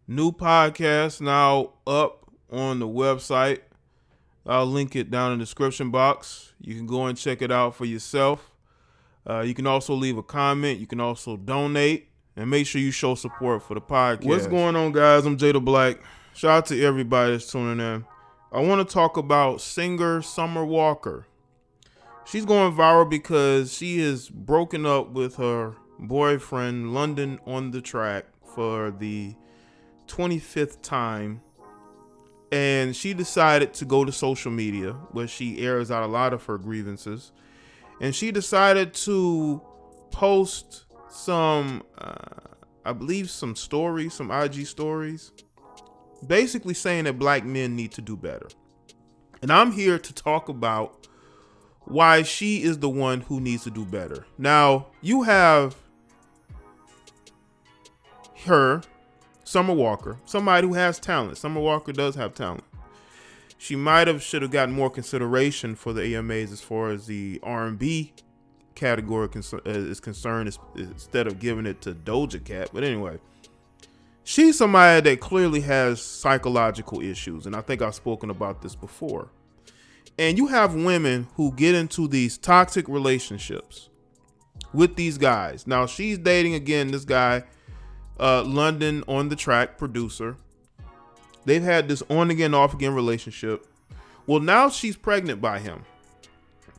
New podcast now up on the website. I'll link it down in the description box. You can go and check it out for yourself. You can also leave a comment. You can also donate. And make sure you show support for the podcast. What's going on, guys? I'm Jada Black. Shout out to everybody that's tuning in. I want to talk about singer Summer Walker. She's going viral because she is broken up with her boyfriend, London on the Track, for the 25th time. And she decided to go to social media where she airs out a lot of her grievances. And she decided to post some, I believe some stories, some IG stories, basically saying that black men need to do better. And I'm here to talk about why she is the one who needs to do better. Now, you have her, Summer Walker, somebody who has talent. Summer Walker does have talent. She should have gotten more consideration for the AMAs as far as the R&B category is concerned, instead of giving it to Doja Cat. But anyway, she's somebody that clearly has psychological issues, and I think I've spoken about this before. And you have women who get into these toxic relationships with these guys. Now, she's dating again this guy, London on the Track producer. They've had this on again, off again relationship. Well, now she's pregnant by him.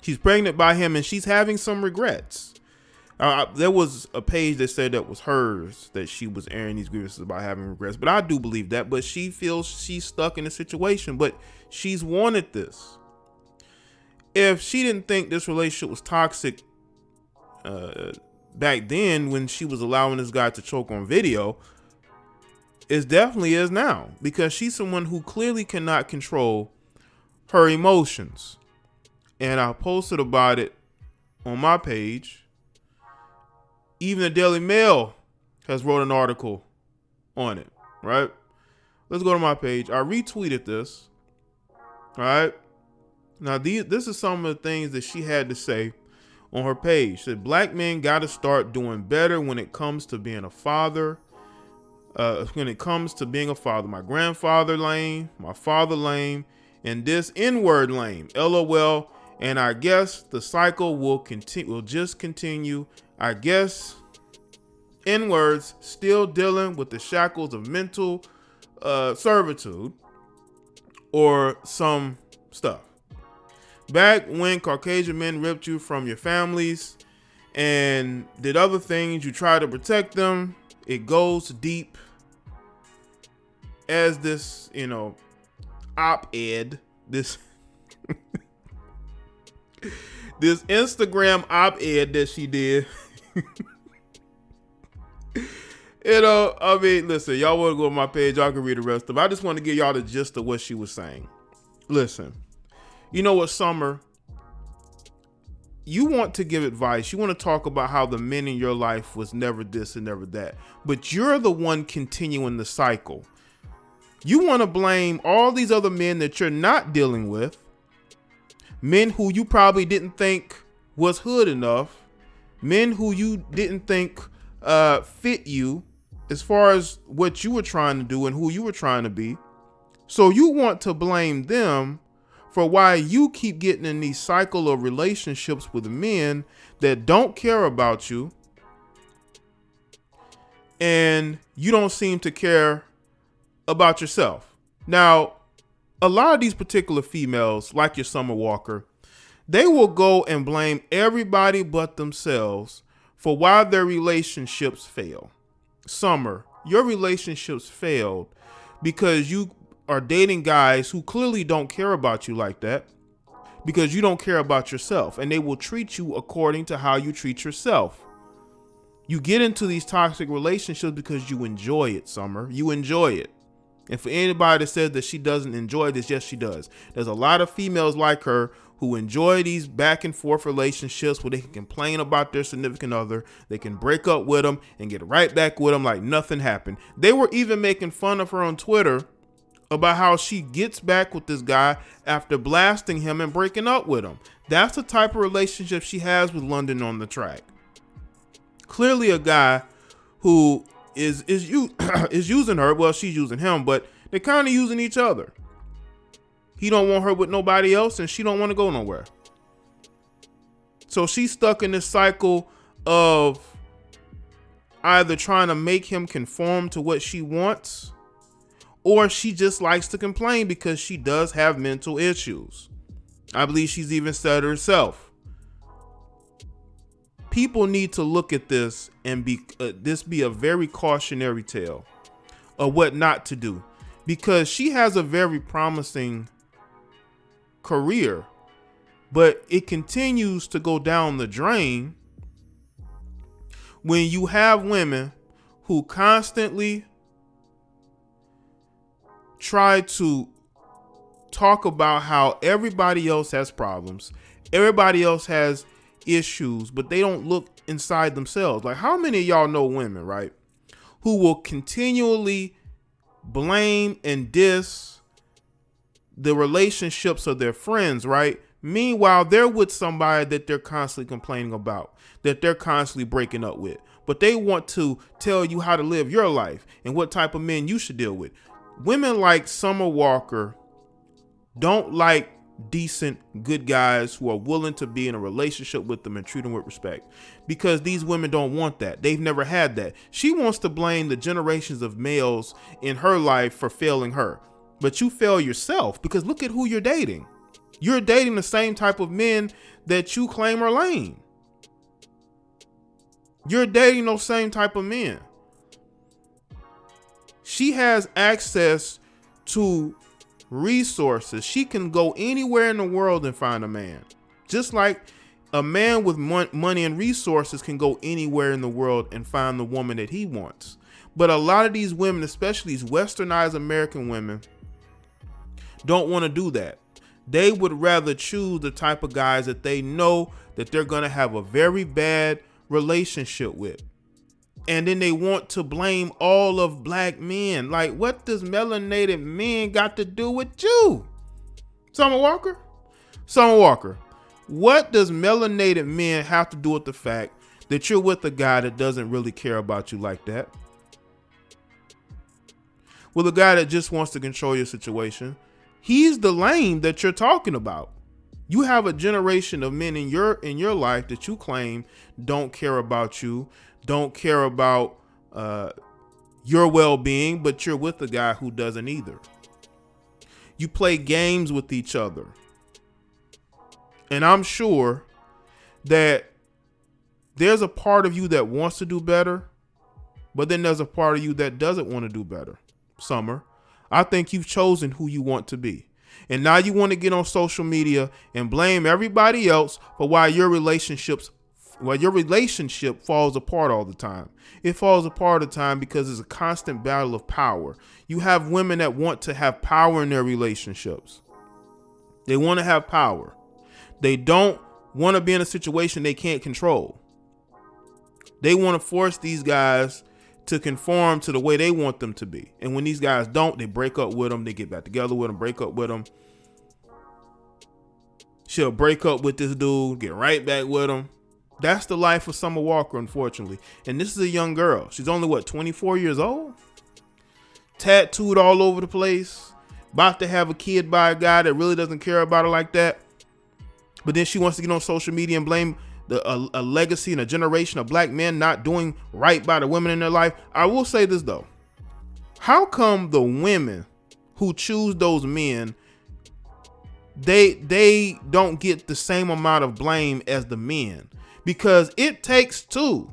She's pregnant by him, and she's having some regrets. There was a page that said that was hers, that she was airing these grievances about having regrets. But I do believe that. But she feels she's stuck in a situation. But she's wanted this. If she didn't think this relationship was toxic back then when she was allowing this guy to choke on video, it definitely is now, because she's someone who clearly cannot control her emotions. And I posted about it on my page. Even the Daily Mail has wrote an article on it, right? Let's go to my page. I retweeted this, all right? Now, this is some of the things that she had to say on her page. She said, black men got to start doing better when it comes to being a father. When it comes to being a father, my grandfather lame, my father lame, and this N-word lame. LOL. And I guess the cycle will just continue. I guess N-words still dealing with the shackles of mental servitude or some stuff. Back when Caucasian men ripped you from your families and did other things, you try to protect them. It goes deep as this, op-ed, this this Instagram op-ed that she did. I mean, listen, y'all want to go to my page, y'all can read the rest of it. I just want to give y'all the gist of what she was saying. Listen, you know what, Summer? You want to give advice. You want to talk about how the men in your life was never this and never that. But you're the one continuing the cycle. You want to blame all these other men that you're not dealing with. Men who you probably didn't think was hood enough. Men who you didn't think fit you as far as what you were trying to do and who you were trying to be. So you want to blame them for why you keep getting in these cycle of relationships with men that don't care about you, and you don't seem to care about yourself. Now, a lot of these particular females, like your Summer Walker, they will go and blame everybody but themselves for why their relationships fail. Summer, your relationships failed because you are dating guys who clearly don't care about you like that, because you don't care about yourself, and they will treat you according to how you treat yourself. You get into these toxic relationships because you enjoy it, Summer. You enjoy it. And for anybody that says that she doesn't enjoy this, yes, she does. There's a lot of females like her who enjoy these back and forth relationships where they can complain about their significant other. They can break up with them and get right back with them like nothing happened. They were even making fun of her on Twitter about how she gets back with this guy after blasting him and breaking up with him. That's the type of relationship she has with London on the Track. Clearly a guy who is is using her. Well, she's using him, but they're kind of using each other. He don't want her with nobody else, and she don't want to go nowhere. So she's stuck in this cycle of either trying to make him conform to what she wants, or she just likes to complain because she does have mental issues. I believe she's even said herself. People need to look at this and be a very cautionary tale of what not to do, because she has a very promising career, but it continues to go down the drain when you have women who constantly try to talk about how everybody else has problems, everybody else has issues, but they don't look inside themselves. Like, how many of y'all know women, right, who will continually blame and diss the relationships of their friends, right? Meanwhile, they're with somebody that they're constantly complaining about, that they're constantly breaking up with, but they want to tell you how to live your life and what type of men you should deal with. Women like Summer Walker don't like decent, good guys who are willing to be in a relationship with them and treat them with respect, because these women don't want that. They've never had that. She wants to blame the generations of males in her life for failing her, but you fail yourself, because look at who you're dating. You're dating the same type of men that you claim are lame. You're dating those same type of men. She has access to resources. She can go anywhere in the world and find a man, just like a man with money and resources can go anywhere in the world and find the woman that he wants. But a lot of these women, especially these westernized American women, don't want to do that. They would rather choose the type of guys that they know that they're going to have a very bad relationship with. And then they want to blame all of black men. Like, what does melanated men got to do with you? Summer Walker? Summer Walker, what does melanated men have to do with the fact that you're with a guy that doesn't really care about you like that? With a guy that just wants to control your situation. He's the lame that you're talking about. You have a generation of men in your life that you claim don't care about you, don't care about your well-being, but you're with a guy who doesn't either. You play games with each other. And I'm sure that there's a part of you that wants to do better, but then there's a part of you that doesn't want to do better. Summer, I think you've chosen who you want to be. And now you want to get on social media and blame everybody else for why your relationship falls apart all the time. It falls apart all the time because it's a constant battle of power. You have women that want to have power in their relationships. They want to have power. They don't want to be in a situation they can't control. They want to force these guys to conform to the way they want them to be. And when these guys don't, they break up with them. They get back together with them, break up with them. She'll break up with this dude, get right back with him. That's the life of Summer Walker, unfortunately. And this is a young girl. She's only, 24 years old? Tattooed all over the place. About to have a kid by a guy that really doesn't care about her like that. But then she wants to get on social media and blame a legacy and a generation of black men not doing right by the women in their life. I will say this though. How come the women who choose those men, they don't get the same amount of blame as the men? Because it takes two,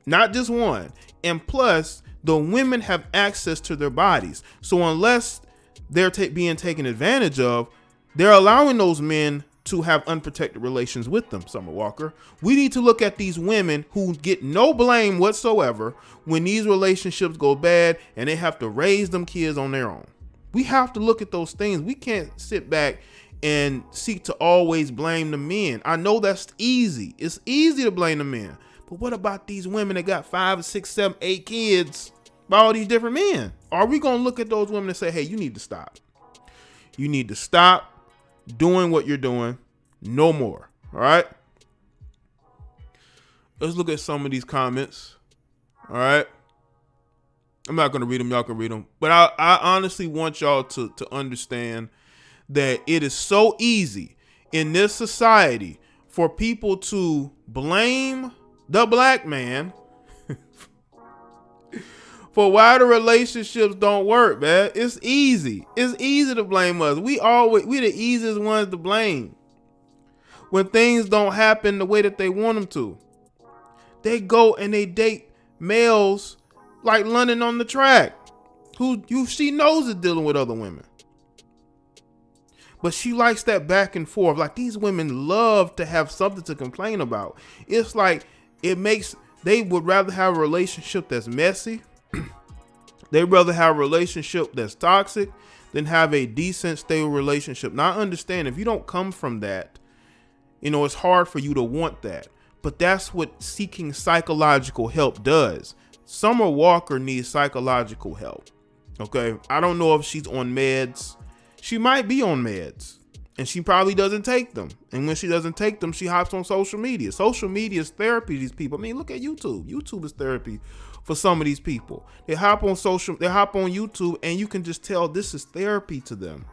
not just one. And plus, the women have access to their bodies. So unless they're being taken advantage of, they're allowing those men to have unprotected relations with them, Summer Walker. We need to look at these women who get no blame whatsoever when these relationships go bad and they have to raise them kids on their own. We have to look at those things. We can't sit back and seek to always blame the men. I know that's easy. It's easy to blame the men. But what about these women that got 5, 6, 7, 8 kids by all these different men? Are we going to look at those women and say, hey, you need to stop. You need to stop doing what you're doing. No more. All right. Let's look at some of these comments. All right. I'm not going to read them. Y'all can read them. But I honestly want y'all to understand that it is so easy in this society for people to blame the black man for why the relationships don't work, man. It's easy. It's easy to blame us. We the easiest ones to blame when things don't happen the way that they want them to. They go and they date males like London on the Track, she knows is dealing with other women. But she likes that back and forth. Like, these women love to have something to complain about. It's like they would rather have a relationship that's messy. They'd rather have a relationship that's toxic than have a decent, stable relationship. Now, I understand if you don't come from that, it's hard for you to want that. But that's what seeking psychological help does. Summer Walker needs psychological help. Okay? I don't know if she's on meds. She might be on meds. And she probably doesn't take them. And when she doesn't take them, she hops on social media. Social media is therapy to these people. I mean, look at YouTube. YouTube is therapy for some of these people. They hop on YouTube, and you can just tell this is therapy to them.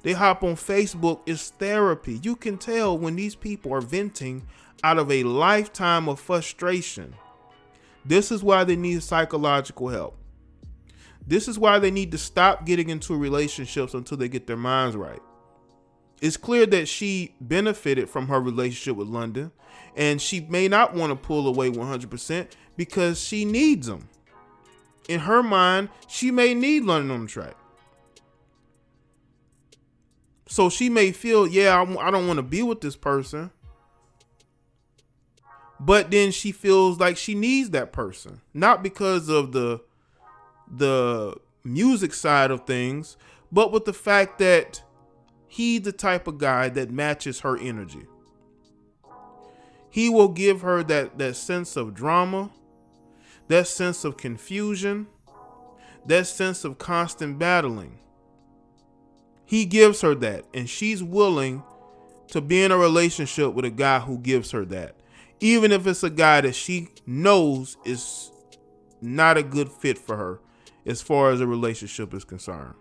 They hop on Facebook, it's therapy. You can tell when these people are venting out of a lifetime of frustration. This is why they need psychological help. This is why they need to stop getting into relationships until they get their minds right. It's clear that she benefited from her relationship with London, and she may not want to pull away 100% because she needs him. In her mind, she may need London on the Track. So she may feel, I don't want to be with this person. But then she feels like she needs that person. Not because of the music side of things, but with the fact that he's the type of guy that matches her energy. He will give her that sense of drama, that sense of confusion, that sense of constant battling. He gives her that, and she's willing to be in a relationship with a guy who gives her that, even if it's a guy that she knows is not a good fit for her as far as a relationship is concerned.